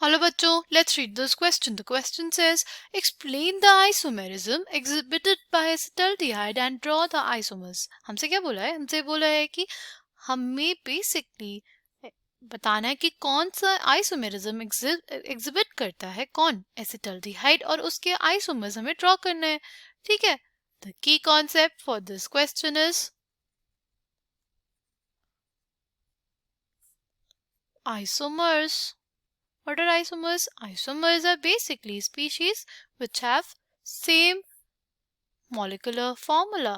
Hello बच्चों, let's read this question. The question says, explain the isomerism exhibited by acetaldehyde and draw the isomers. हमसे क्या बोला है? हमसे बोला है कि हमें बेसिकली बताना है कि कौन सा आइसोमेरिज्म एग्जिबिट करता है, कौन, एसिटल्डिहाइड, और उसके आइसोमर्स हमें ड्रॉ करना है. ठीक है. The key concept for this question is isomers. What are isomers? Isomers are basically species which have same molecular formula.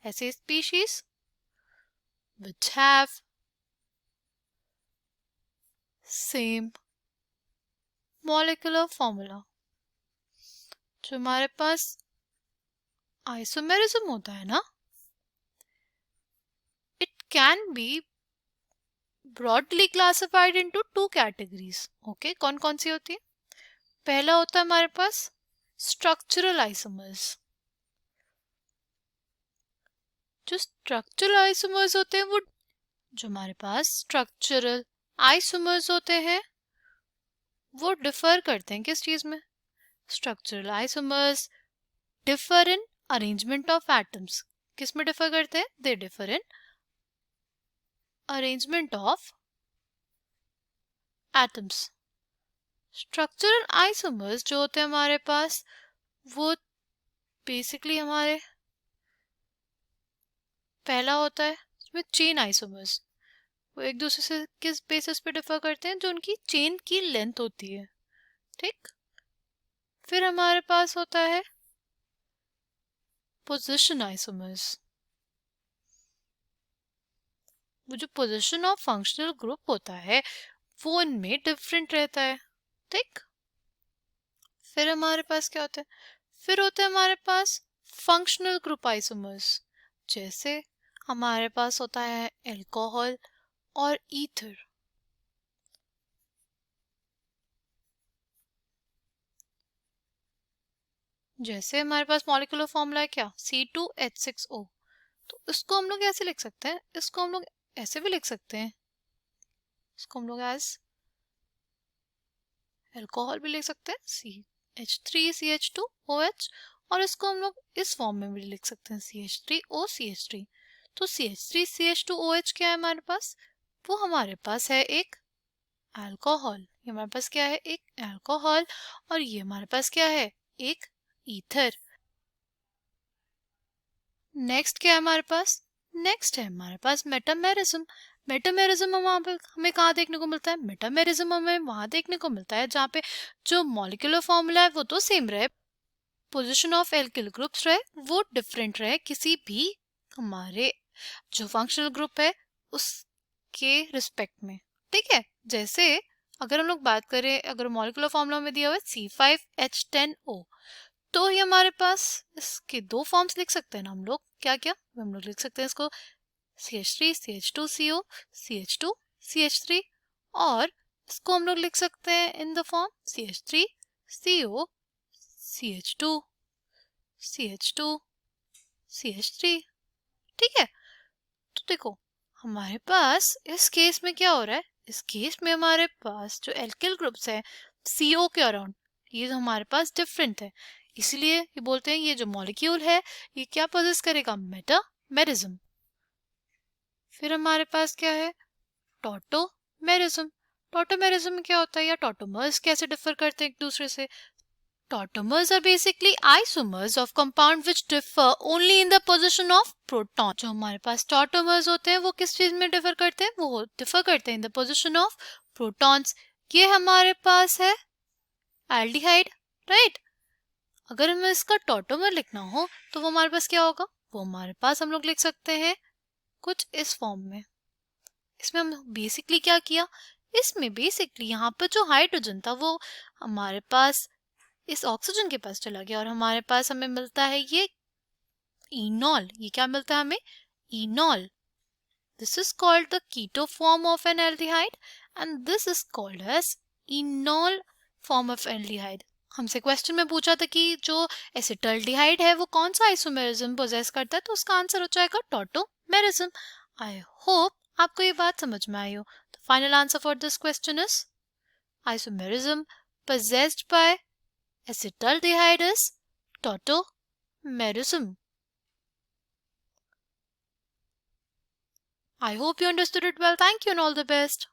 ऐसे species which have same molecular formula. जो हमारे पास isomerism होता है ना, it can be broadly classified into two categories. Okay, कौन कौन सी होती है? पहला होता है हमारे पास structural isomers. जो structural isomers होते हैं वो जो हमारे पास structural isomers होते हैं वो डिफर करते हैं किस चीज में? Structural isomers differ in arrangement of atoms. किस में डिफर करते हैं? They differ in arrangement of atoms. Structural isomers जो होते हैं हमारे पास वो बेसिकली हमारे पहला होता है इसमें चेन आइसोमर्स. वो एक दूसरे से किस बेसिस पे डिफर करते हैं? जो उनकी चेन की लेंथ होती है. ठीक. फिर हमारे पास होता है पोजीशन आइसोमर्स. वो जो पोजीशन ऑफ फंक्शनल ग्रुप होता है वो उनमें डिफरेंट रहता है. ठीक. फिर हमारे पास क्या होता है? फिर होते हैं हमारे पास फंक्शनल ग्रुप आइसोमर्स. जैसे हमारे पास होता है अल्कोहल और ईथर. जैसे हमारे पास मॉलिक्यूलर फॉर्मूला है क्या? C2H6O. तो इसको हम लोग ऐसे लिख सकते हैं, इसको हम लोग ऐसे भी लिख सकते हैं, इसको हम लोग एज अल्कोहल भी लिख सकते हैं CH3CH2OH, और इसको हम लोग इस फॉर्म में भी लिख सकते हैं CH3OCH3. तो CH3CH2OH क्या है हमारे पास? वो हमारे पास है एक अल्कोहल. ये हमारे पास क्या है? एक अल्कोहल. और ये हमारे पास क्या है? एक ईथर. नेक्स्ट क्या है हमारे पास? नेक्स्ट है हमारे पास मेटामेरिज्म. मेटामेरिज्म हमें कहाँ देखने को मिलता है? मेटामेरिज्म हमें वहां देखने को मिलता है जहाँ पे जो मॉलिक्यूलर फॉर्मूला है वो तो सेम रहे, पोजीशन ऑफ एल्किल ग्रुप्स रहे वो डिफरेंट रहे किसी भी हमारे जो फंक्शनल ग्रुप है उसके रिस्पेक्ट में. ठीक है. जैसे अगर हम लोग बात करें, अगर मॉलिक्यूलर फॉर्मूला में दिया हुआ है C5H10O, तो ये हमारे पास इसके दो फॉर्म्स लिख सकते हैं ना हम लोग. क्या क्या हम लोग लिख सकते हैं इसको? CH3CH2CO CH2CH3, और इसको हम लोग लिख सकते हैं in the form CH3CO CH2 CH2 CH3. ठीक है. तो देखो हमारे पास इस केस में क्या हो रहा है? इस केस में हमारे पास जो एल्किल ग्रुप्स है CO के अराउंड ये हमारे पास डिफरेंट है, इसलिए ये बोलते हैं ये जो मॉलिक्यूल है ये क्या पोजेस करेगा? मेटामेरिज्म. फिर हमारे पास क्या है? टॉटोमेरिज्म. टॉटोमेरिज्म में क्या होता है? या टॉटोमर्स कैसे डिफर करते हैं एक दूसरे से? Tautomers are basically isomers of compound which differ only in the position of proton. जो हमारे पास tautomers होते हैं वो किस चीज में डिफर करते हैं? वो डिफर करते हैं in the position of protons. ये हमारे पास है एल्डिहाइड, राइट. अगर हमें इसका टॉटोमर लिखना हो तो वो हमारे पास क्या होगा? वो हमारे पास हम लोग लिख सकते हैं कुछ इस फॉर्म में. इसमें हम बेसिकली क्या किया? इसमें बेसिकली यहाँ पर जो हाइड्रोजन था वो हमारे पास इस ऑक्सीजन के पास चला गया और हमारे पास हमें मिलता है ये इनॉल. ये क्या मिलता है हमें? Enol. This is called the keto form of an aldehyde and this is called as enol form of aldehyde. हमसे क्वेश्चन में पूछा था कि जो एसिटल्डिहाइड है वो कौन सा आइसोमेरिज्म पोजेस करता है, तो उसका आंसर हो जाएगा टॉटोमेरिज्म. आई होप आपको ये बात समझ में आई हो. The final answer for this question is isomerism possessed by acetaldehyde is tautomerism. I hope you understood it well. Thank you and all the best.